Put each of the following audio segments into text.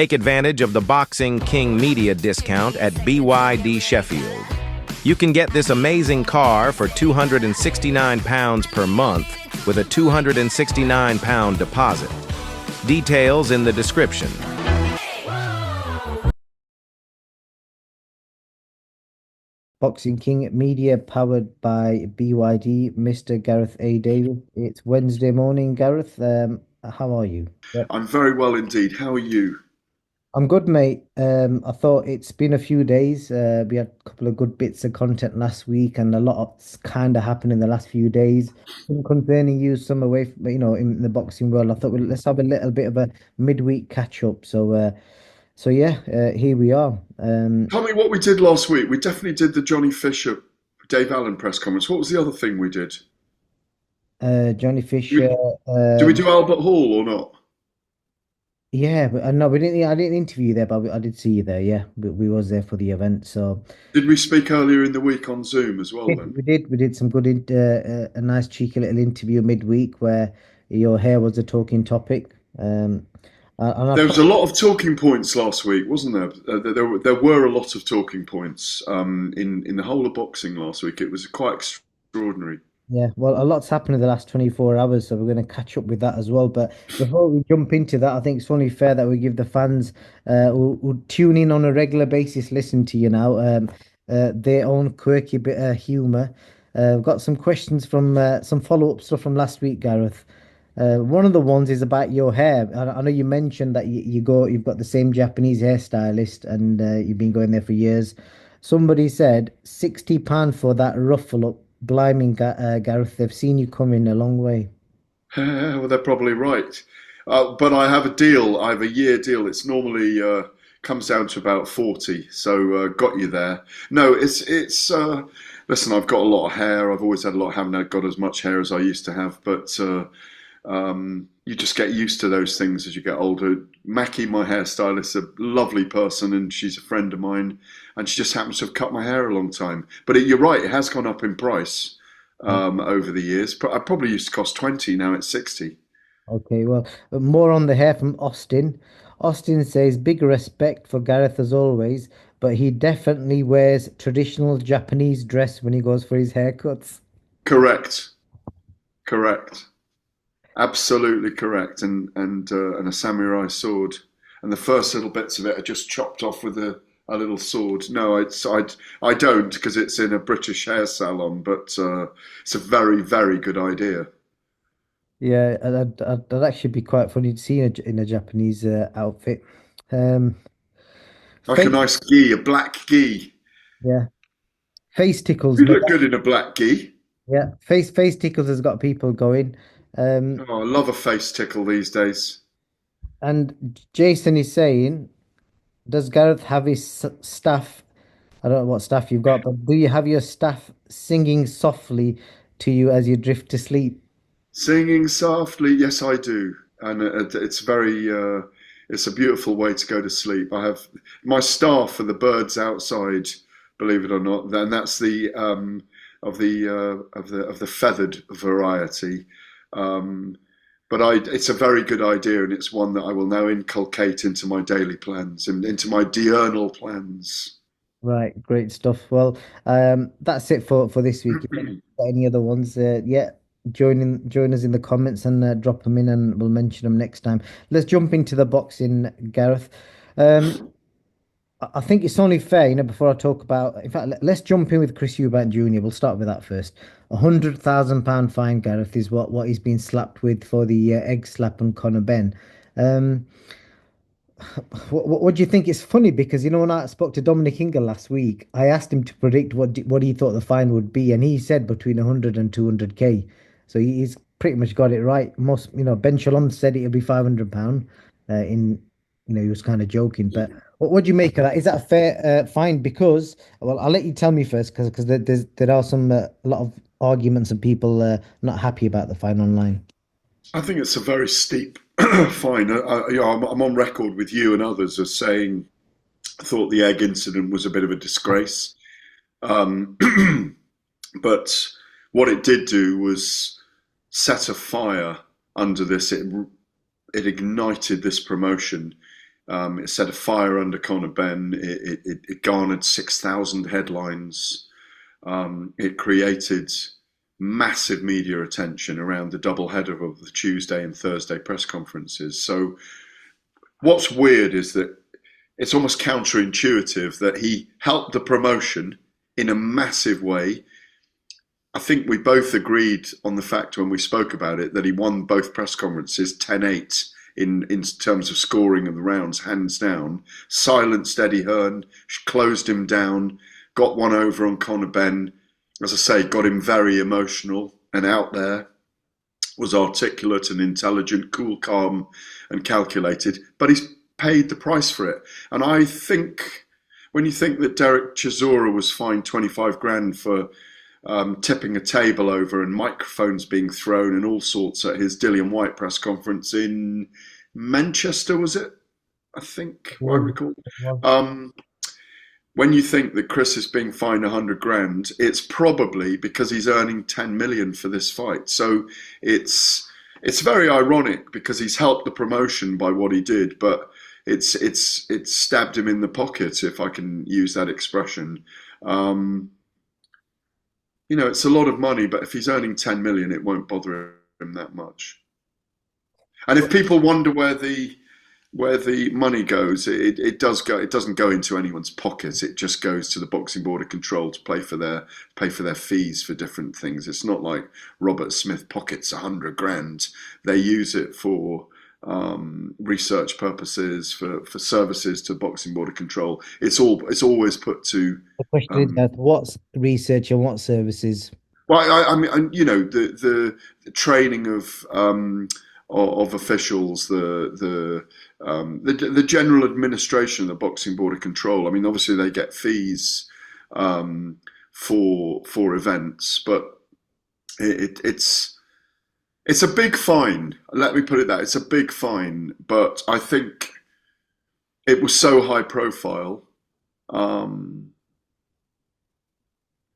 Take advantage of the Boxing King media discount at BYD Sheffield. You can get this amazing car for £269 per month with a £269 deposit. Details in the description. Boxing King Media powered by BYD, Mr. Gareth A. Davies. It's Wednesday morning, Gareth. How are you? Yep. I'm very well indeed. How are you? I'm good, mate. I thought it's been a few days. We had a couple of good bits of content last week, and a lot's kind of happened in the last few days. Some concerning you, some away from, in the boxing world. I thought, well, let's have a little bit of a midweek catch up. So yeah, here we are. Tell me what we did last week. We definitely did the Johnny Fisher, Dave Allen press conference. What was the other thing we did? Johnny Did we, Fisher. did we do Albert Hall or not? Yeah, but no, we didn't. I didn't interview you there, but I did see you there. Yeah, we was there for the event. So Did we speak earlier in the week on Zoom as well then? we did some good, a nice cheeky little interview midweek where your hair was a talking topic. And I There was pro a lot of talking points last week, wasn't there? There were a lot of talking points in the whole of boxing last week. It was quite extraordinary. Yeah, well, a lot's happened in the last 24 hours, so we're going to catch up with that as well. But before we jump into that, I think it's only fair that we give the fans who tune in on a regular basis, listen to you now, their own quirky bit of humour. We've got some questions from some follow-up stuff from last week, Gareth. One of the ones is about your hair. I know you mentioned that you've got the same Japanese hairstylist, and you've been going there for years. Somebody said £60 for that ruffle up. Blimey, Gareth, they've seen you coming a long way. Well, they're probably right. But I have a deal. I have a year deal. It's normally comes down to about 40. So got you there. No, it's. Listen, I've got a lot of hair. I've always had a lot. Haven't got as much hair as I used to have, but you just get used to those things as you get older. Mackie, my hairstylist, a lovely person, and she's a friend of mine, and she just happens to have cut my hair a long time. But you're right, it has gone up in price over the years. I probably used to cost 20, now it's 60. Okay, well, more on the hair from Austin. Austin says, big respect for Gareth as always, but he definitely wears traditional Japanese dress when he goes for his haircuts. Correct, correct, absolutely correct, and a samurai sword, and the first little bits of it are just chopped off with a little sword. No, I don't because it's in a British hair salon, but it's a very very good idea. Yeah, that'd actually be quite funny to see in a Japanese outfit. Um, Like a face, nice gi, a black gi. yeah, face tickles, You mate. look good in a black gi. Yeah, face tickles has got people going. Um, Oh, I love a face tickle these days. and Jason is saying, does Gareth have his staff? I don't know what staff you've got, but do you have your staff singing softly to you as you drift to sleep? Singing softly, yes, I do, and it's very, it's a beautiful way to go to sleep. I have my staff are the birds outside, believe it or not, and that's the of the feathered variety. Um, but it's a very good idea, and it's one that I will now inculcate into my daily plans and into my diurnal plans. Right, great stuff. Well, that's it for this week. If you've got any other ones, yeah, join us in the comments and drop them in, and we'll mention them next time. Let's jump into the boxing, Gareth. Um, I think it's only fair, before I talk about. In fact, let's jump in with Chris Eubank Jr. We'll start with that first. £100,000 fine, Gareth, is what he's been slapped with for the egg slap on Conor Ben. Um, what do you think? It's funny because when I spoke to Dominic Ingle last week, I asked him to predict what he thought the fine would be, and he said between 100 and 200K. So he's pretty much got it right. Most, Ben Shalom said it'll be £500. He was kind of joking, but what do you make of that? Is that a fair fine? Because, well, I'll let you tell me first, because there are some a lot of arguments and people not happy about the fine online. I think it's a very steep fine. I'm on record with you and others as saying I thought the egg incident was a bit of a disgrace. Um, but what it did do was set a fire under this. It ignited this promotion. It set a fire under Conor Benn. It garnered 6,000 headlines. It created massive media attention around the double header of the Tuesday and Thursday press conferences. So what's weird is that it's almost counterintuitive that he helped the promotion in a massive way. I think we both agreed on the fact when we spoke about it that he won both press conferences 10-8 in terms of scoring of the rounds, hands down. Silenced Eddie Hearn, closed him down, got one over on Conor Benn. As I say, got him very emotional and out there, was articulate and intelligent, cool, calm and calculated, but he's paid the price for it. And I think when you think that Derek Chisora was fined 25 grand for tipping a table over and microphones being thrown and all sorts at his Dillian White press conference in Manchester, was it? I think, I recall. When you think that Chris is being fined 100 grand, it's probably because he's earning 10 million for this fight. So it's very ironic because he's helped the promotion by what he did, but it's stabbed him in the pocket, if I can use that expression. It's a lot of money, but if he's earning 10 million, it won't bother him that much. And if people wonder where the money goes, it does go. It doesn't go into anyone's pocket. It just goes to the Boxing Board of Control to pay for their fees for different things. It's not like Robert Smith pockets 100 grand. They use it for research purposes, for services to Boxing Board of Control. It's always put to. The question is that what's research and what services? Well, I mean, the training of officials, the general administration of the Boxing Board of Control. I mean, obviously they get fees for events, but it's a big fine. Let me put it that it's a big fine, but I think it was so high profile.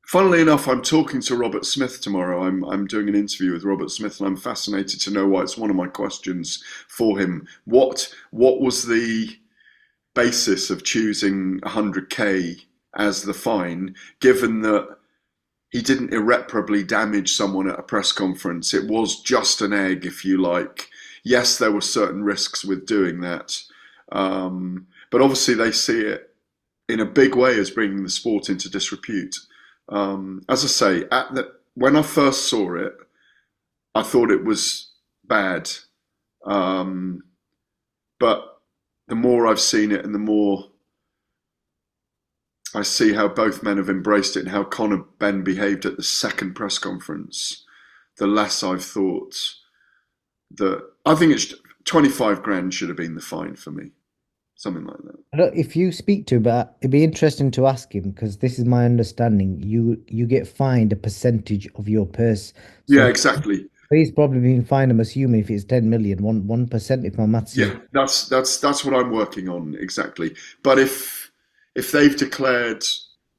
Funnily enough, I'm talking to Robert Smith tomorrow. I'm doing an interview with Robert Smith, and I'm fascinated to know why. It's one of my questions for him. What was the basis of choosing 100K as the fine, given that he didn't irreparably damage someone at a press conference? It was just an egg, if you like. Yes, there were certain risks with doing that, but obviously they see it in a big way as bringing the sport into disrepute. As I say, when I first saw it, I thought it was bad. But the more I've seen it and the more I see how both men have embraced it and how Conor Benn behaved at the second press conference, the less I've thought that. I think it's 25 grand should have been the fine for me. Something like that. Look, if you speak to him, but it'd be interesting to ask him because this is my understanding. You get fined a percentage of your purse. So Yeah, exactly. he's probably been fined. I'm assuming if it's 10 million, 1%. If my maths is Yeah, that's what I'm working on exactly. But if they've declared,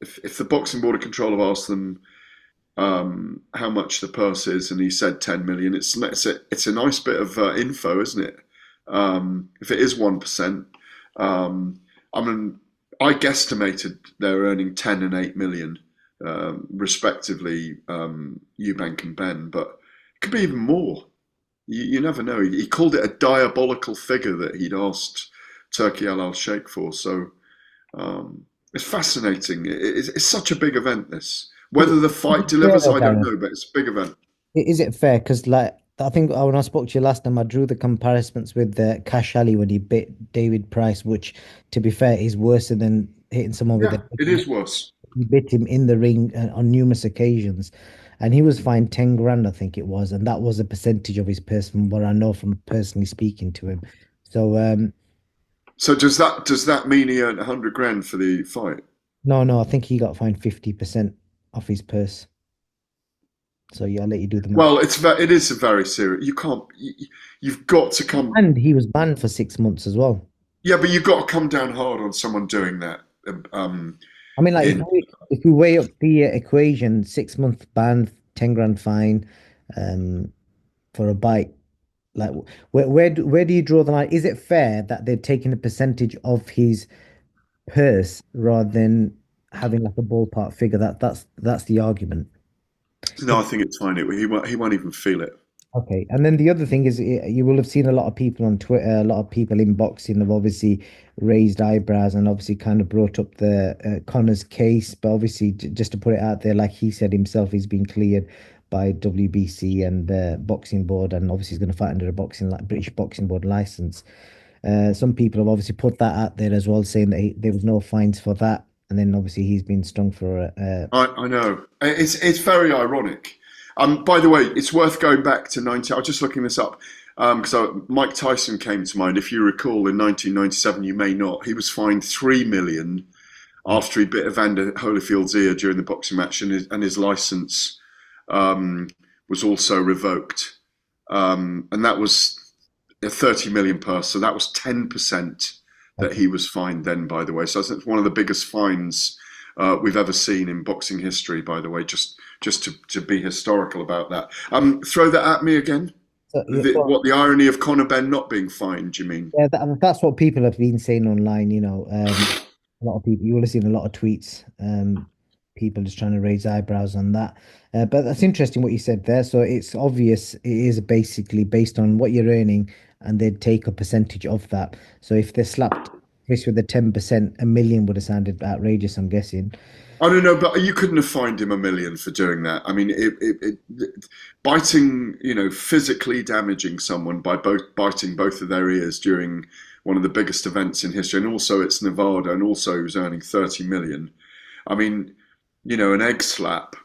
if the Boxing Board of Control have asked them how much the purse is, and he said 10 million, it's a nice bit of info, isn't it? If it is 1%. I mean, I guesstimated they're earning 10 and 8 million, respectively, Eubank and Benn, but it could be even more. You never know. He called it a diabolical figure that he'd asked Turki Al Sheikh for. So it's fascinating. It's such a big event, this. Whether the fight delivers, I don't know, but it's a big event. Is it fair? Because I think when I spoke to you last time, I drew the comparisons with Cash Ali when he bit David Price, which, to be fair, is worse than hitting someone with Yeah, it is worse. He bit him in the ring on numerous occasions, and he was fined 10 grand, I think it was, and that was a percentage of his purse, from what I know from personally speaking to him. So, so does that mean he earned 100 grand for the fight? No, I think he got fined 50% off his purse. So yeah, I'll let you do the math. Well, it is a very serious. You've got to come. And he was banned for 6 months as well. Yeah, but you've got to come down hard on someone doing that. I mean, like if we weigh up the equation, 6 month ban, 10 grand fine, for a bite, Like, where do you draw the line? Is it fair that they're taking a percentage of his purse rather than having like a ballpark figure? That's the argument. No, I think it's fine. He won't even feel it. Okay, and then the other thing is, you will have seen a lot of people on Twitter, a lot of people in boxing have obviously raised eyebrows and obviously kind of brought up the Connor's case. But obviously, just to put it out there, like he said himself, he's been cleared by WBC and the boxing board, and obviously he's going to fight under a British Boxing Board license. Some people have obviously put that out there as well, saying that there was no fines for that, and then obviously he's been stung for I know. It's very ironic. By the way, it's worth going back to 90. I was just looking this up because Mike Tyson came to mind. If you recall, in 1997, you may not. He was fined 3 million after he bit Evander Holyfield's ear during the boxing match, and his license um, was also revoked. And that was a 30 million purse. So that was 10% that okay. he was fined then, by the way. So that's one of the biggest fines we've ever seen in boxing history, by the way, just to be historical about that. Throw that at me again. So, yeah, What the irony of Conor Benn not being fined, you mean? yeah, that's what people have been saying online. A lot of people, you will have seen a lot of tweets, people just trying to raise eyebrows on that. But that's interesting what you said there. So it's obvious it is basically based on what you're earning, and they'd take a percentage of that. So if they slapped Chris with a 10%, a million would have sounded outrageous, I'm guessing. I don't know, but you couldn't have fined him 1 million for doing that. I mean, biting, physically damaging someone by biting both of their ears during one of the biggest events in history, and also it's Nevada, and also he was earning 30 million. I mean, an egg slap,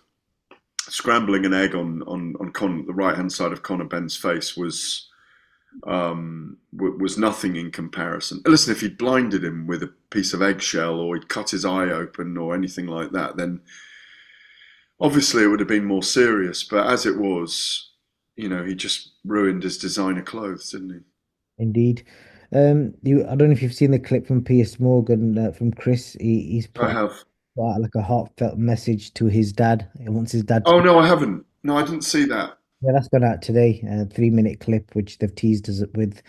scrambling an egg on the right hand side of Conor Benn's face was nothing in comparison. Listen, if he'd blinded him with a piece of eggshell or he'd cut his eye open or anything like that, then obviously it would have been more serious. But as it was, he just ruined his designer clothes, didn't he? Indeed. I don't know if you've seen the clip from Piers Morgan, from Chris. He's I put have. out like a heartfelt message to his dad. He wants his dad to Oh be. no, I haven't. No, I didn't see that. Yeah, that's gone out today. A 3-minute clip, which they've teased us with,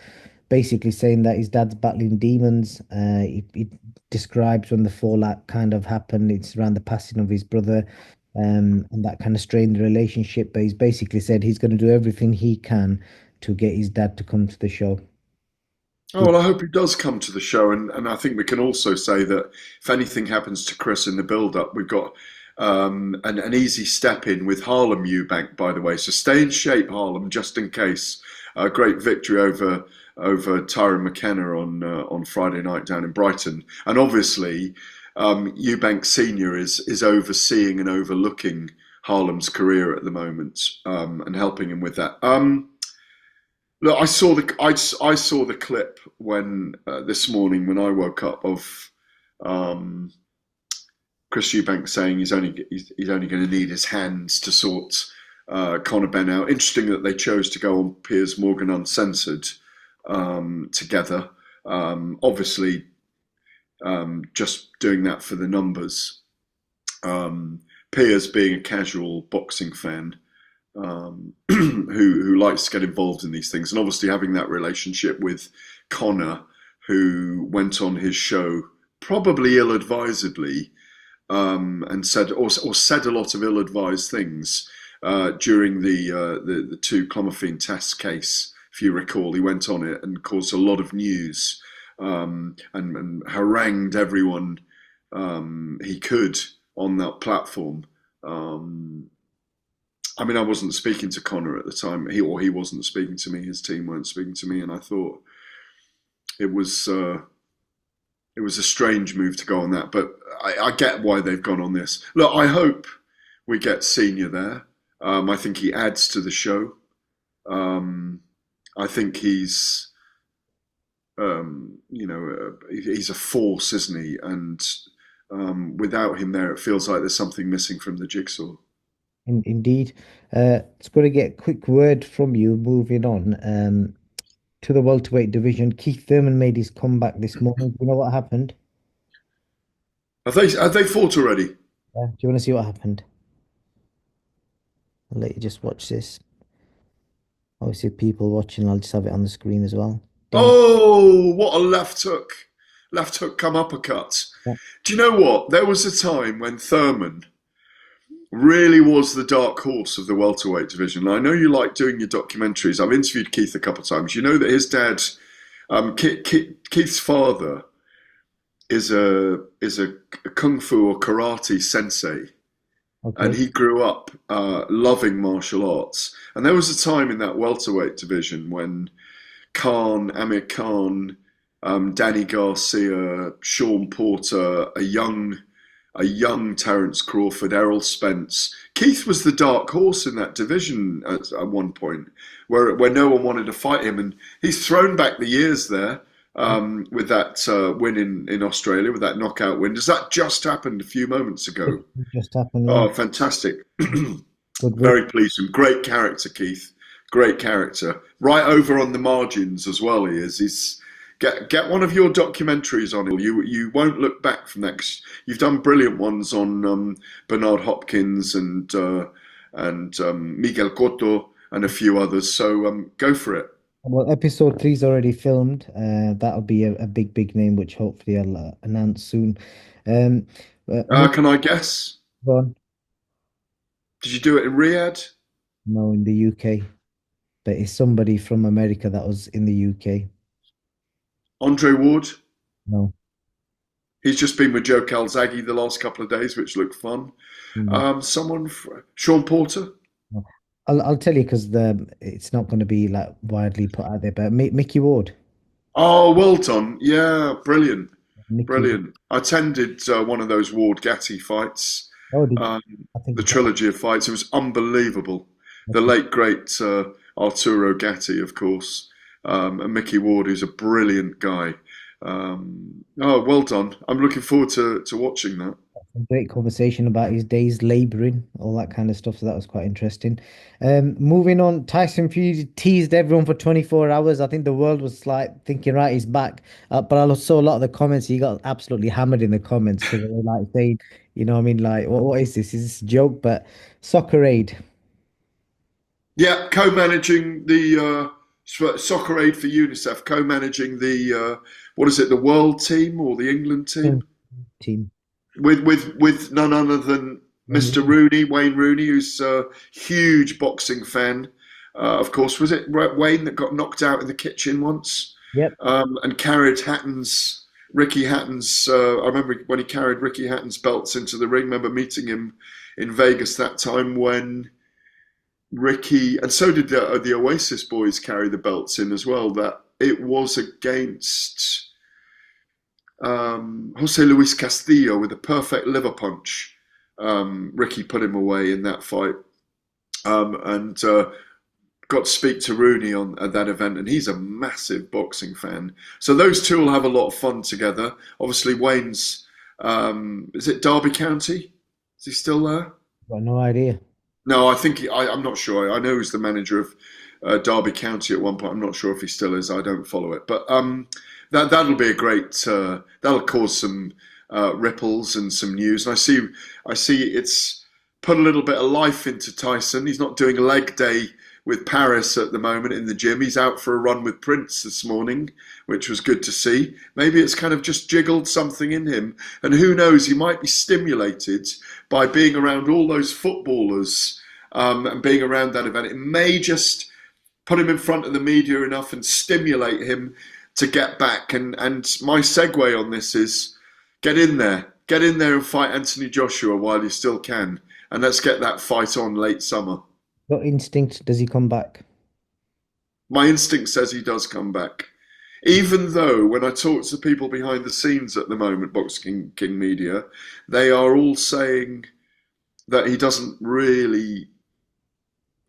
basically saying that his dad's battling demons. He describes when the fallout kind of happened. It's around the passing of his brother, and that kind of strained the relationship. But he's basically said he's going to do everything he can to get his dad to come to the show. Oh, well, I hope he does come to the show, and I think we can also say that if anything happens to Chris in the build-up, we've got an easy step in with Harlem Eubank, by the way. So stay in shape, Harlem, just in case. A great victory over Tyrone McKenna on Friday night down in Brighton, and obviously Eubank Senior is overseeing and overlooking Harlem's career at the moment, and helping him with that. Look, I saw the clip when this morning when I woke up of um, Chris Eubank saying he's only going to need his hands to sort Conor Benn out. Interesting that they chose to go on Piers Morgan Uncensored together. Obviously, just doing that for the numbers. Piers being a casual boxing fan, who likes to get involved in these things, and obviously having that relationship with Connor, who went on his show probably ill-advisedly, and said a lot of ill-advised things during the two clomiphene test case. If you recall, he went on it and caused a lot of news, and harangued everyone he could on that platform. I mean, I wasn't speaking to Connor at the time. He wasn't speaking to me. His team weren't speaking to me, and I thought it was a strange move to go on that. But I get why they've gone on this. Look, I hope we get Senior there. I think he adds to the show. I think he's a force, isn't he? And without him there, it feels like there's something missing from the jigsaw. Indeed. It's going to get a quick word from you moving on to the welterweight division. Keith Thurman made his comeback this morning. Do you know what happened? Have they fought already? Yeah. Do you want to see what happened? I'll let you just watch this. Obviously, people watching, I'll just have it on the screen as well. Done. Oh, what a left hook! Left hook come uppercut. Yeah. Do you know what? There was a time when Thurman really was the dark horse of the welterweight division. I know you like doing your documentaries. I've interviewed Keith a couple of times. You know that his dad, Keith's father, is a kung fu or karate sensei, and Okay. he grew up loving martial arts. And there was a time in that welterweight division when Amir Khan, Danny Garcia, Sean Porter, a young Terence Crawford, Errol Spence. Keith was the dark horse in that division at one point, where no one wanted to fight him, and he's thrown back the years there with that win in Australia, with that knockout win. Does that just happened a few moments ago? Just happened, yeah. Oh, fantastic! Good win. Very pleased with him. Great character, Keith. Great character. Right over on the margins as well. He is. He's get one of your documentaries on him. You won't look back from that 'cause you've done brilliant ones on Bernard Hopkins and Miguel Cotto and a few others. So go for it. Well, episode three's already filmed. That'll be a big, big name, which hopefully I'll announce soon. Um, move Can I guess? on. Did you do it in Riyadh? No, in the UK, but it's somebody from America that was in the UK. Andre Ward? No. He's just been with Joe Calzaghe the last couple of days, which looked fun. No. Sean Porter? No. I'll tell you because the it's not going to be like widely put out there, but Mickey Ward. Oh, well done. Yeah, brilliant. Mickey. Brilliant. I attended one of those Ward Gatti fights, Oh, did um, I think the you got trilogy of fights. It was unbelievable. The okay. late, great Arturo Gatti, of course, and Mickey Ward, who's a brilliant guy. Oh, well done. I'm looking forward to watching that. A great conversation about his days laboring, all that kind of stuff. So that was quite interesting. Moving on, Tyson Fury teased everyone for 24 hours. I think the world was like thinking, right, he's back. But I saw a lot of the comments. He got absolutely hammered in the comments because they were like saying, what I mean, like, what is this? Is this a joke? But Soccer Aid. Yeah, co-managing the Soccer Aid for UNICEF, co-managing the what is it, the World Team or the England Mm. team, Team. with none other than Wayne Mr. Rooney. Rooney, Wayne Rooney, who's a huge boxing fan. Of course, was it Wayne that got knocked out in the kitchen once Yep. and carried Ricky Hatton's? I remember when he carried Ricky Hatton's belts into the ring. I remember meeting him in Vegas that time when Ricky, and so did the Oasis boys carry the belts in as well. That it was against Jose Luis Castillo with a perfect liver punch. Ricky put him away in that fight, and got to speak to Rooney at that event, and he's a massive boxing fan. So those two will have a lot of fun together. Obviously, Wayne's is it Derby County? Is he still there? Got no idea. No, I think I'm not sure. I know he's the manager of Derby County at one point. I'm not sure if he still is. I don't follow it, but that'll be a great. That'll cause some ripples and some news. And I see it's put a little bit of life into Tyson. He's not doing leg day with Paris at the moment in the gym. He's out for a run with Prince this morning, which was good to see. Maybe it's kind of just jiggled something in him. And who knows, he might be stimulated by being around all those footballers and being around that event. It may just put him in front of the media enough and stimulate him to get back. And my segue on this is get in there. Get in there and fight Anthony Joshua while you still can. And let's get that fight on late summer. Your instinct, does he come back? My instinct says he does come back. Even though when I talk to people behind the scenes at the moment, Boxing King Media, they are all saying that he doesn't really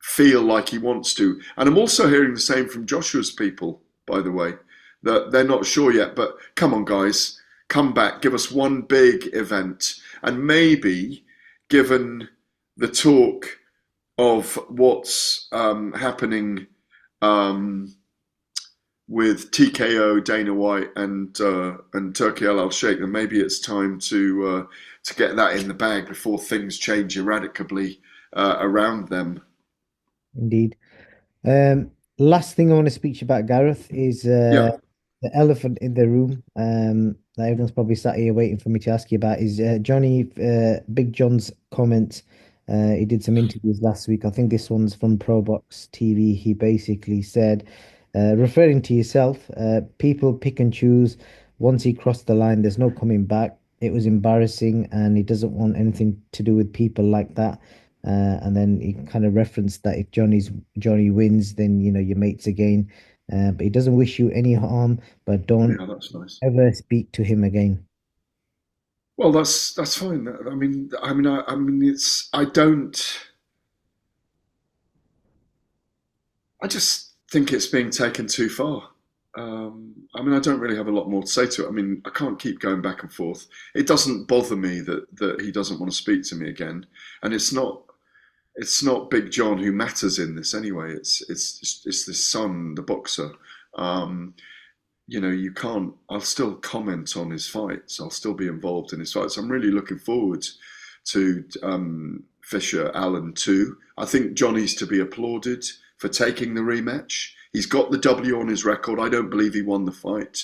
feel like he wants to. And I'm also hearing the same from Joshua's people, by the way, that they're not sure yet. But come on, guys, come back, give us one big event. And maybe, given the talk of what's happening with TKO, Dana White, and Turki Al Sheikh, then maybe it's time to get that in the bag before things change irrevocably around them. Indeed. Um, Last thing I want to speak to you about, Gareth, is Yeah, the elephant in the room. That everyone's probably sat here waiting for me to ask you about is Big John's comments. He did some interviews last week. I think this one's from ProBox TV. He basically said, referring to yourself, people pick and choose. Once he crossed the line, there's no coming back. It was embarrassing, and he doesn't want anything to do with people like that. And then he kind of referenced that if Johnny wins, then your mates again. But he doesn't wish you any harm, but don't yeah, that's nice. ever speak to him again. Well, that's fine. I mean, it's I don't. I just think it's being taken too far. I mean, I don't really have a lot more to say to it. I mean, I can't keep going back and forth. It doesn't bother me that he doesn't want to speak to me again, and it's not Big John who matters in this anyway. It's this son, the boxer. Um, you can't. I'll still comment on his fights. I'll still be involved in his fights. I'm really looking forward to Fisher Allen too. I think Johnny's to be applauded for taking the rematch. He's got the W on his record. I don't believe he won the fight,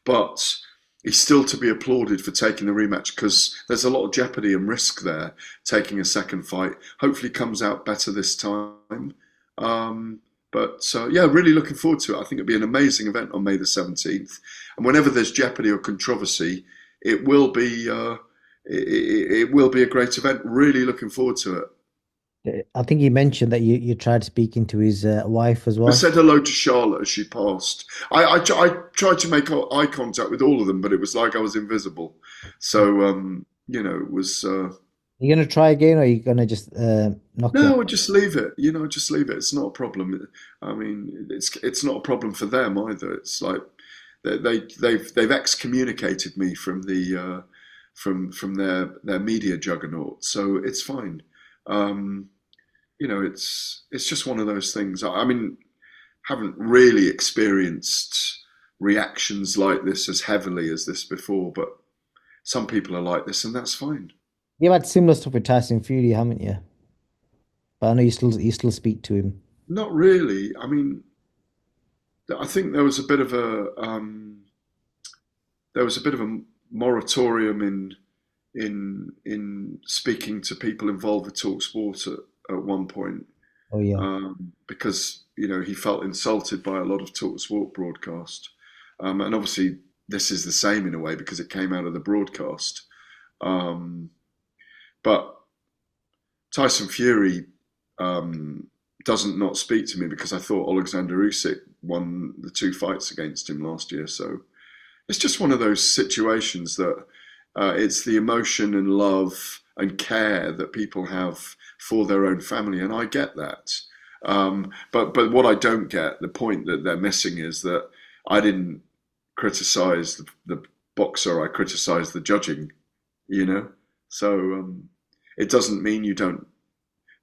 but he's still to be applauded for taking the rematch because there's a lot of jeopardy and risk there. Taking a second fight, hopefully comes out better this time. But yeah, really looking forward to it. I think it'll be an amazing event on May the 17th. And whenever there's jeopardy or controversy, it will be it will be a great event. Really looking forward to it. I think he mentioned that you tried speaking to his wife as I well. said hello to Charlotte as she passed. I tried to make eye contact with all of them, but it was like I was invisible. So it was. You gonna try again, or are you gonna just knock it out? No, just leave it. Just leave it. It's not a problem. I mean, it's not a problem for them either. It's like they've excommunicated me from the from their media juggernaut, so it's fine. Um, it's just one of those things. I mean, haven't really experienced reactions like this as heavily as this before, but some people are like this, and that's fine. You've had similar stuff with Tyson Fury, haven't you? But I know you still speak to him. Not really. I mean, I think there was a bit of a moratorium in speaking to people involved with Talk Sport at one point Oh yeah, because he felt insulted by a lot of Talk Sport broadcast, and obviously this is the same in a way because it came out of the broadcast. Um, but Tyson Fury doesn't not speak to me because I thought Alexander Usyk won the two fights against him last year. So it's just one of those situations that it's the emotion and love and care that people have for their own family, and I get that. But what I don't get, the point that they're missing is that I didn't criticize the boxer. I criticized the judging. You know, so it doesn't mean you don't.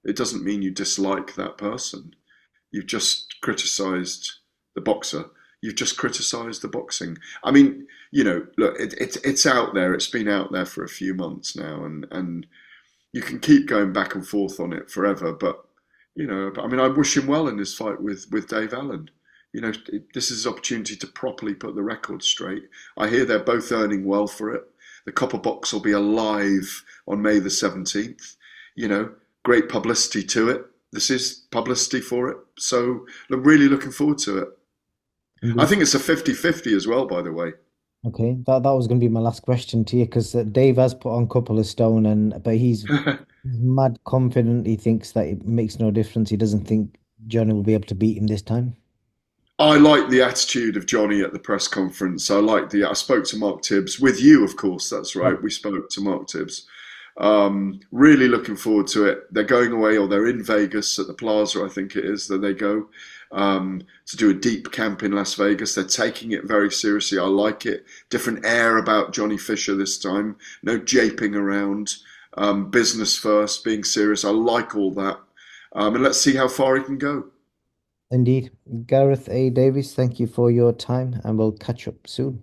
It doesn't mean you dislike that person. You've just criticised the boxer. You've just criticised the boxing. I mean, look, it's out there. It's been out there for a few months now, and you can keep going back and forth on it forever. But I mean, I wish him well in his fight with Dave Allen. This is his opportunity to properly put the record straight. I hear they're both earning well for it. The Copper Box will be alive on May the 17th. Great publicity to it. This is publicity for it. So I'm really looking forward to it. I indeed. think it's a 50-50 as well, by the way. Okay, that was going to be my last question to you because Dave has put on a couple of stone, but he's mad confident. He thinks that it makes no difference. He doesn't think Johnny will be able to beat him this time. I like the attitude of Johnny at the press conference. I spoke to Mark Tibbs with you, of course. That's Yeah. right. We spoke to Mark Tibbs. Really looking forward to it. They're going away, or they're in Vegas at the Plaza, I think it is, that they go to do a deep camp in Las Vegas. They're taking it very seriously. I like it. Different air about Johnny Fisher this time. No japing around. Business first, being serious. I like all that. And let's see how far he can go. Indeed. Gareth A. Davies, thank you for your time, and we'll catch up soon.